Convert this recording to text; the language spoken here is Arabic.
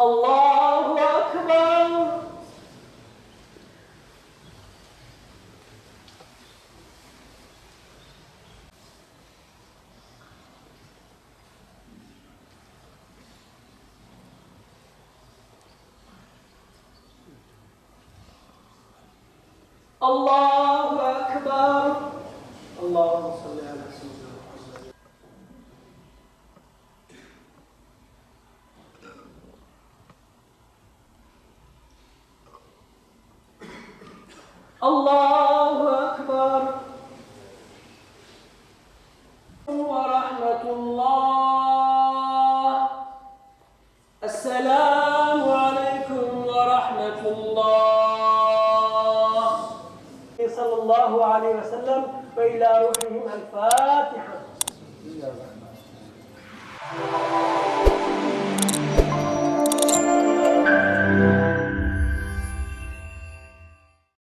الله أكبر. الله أكبر. اللهم صل على سيدنا محمد. الله أكبر. ورحمة الله. السلام عليكم ورحمة الله صلى الله عليه وسلم وإلى روحهم الفاتحة.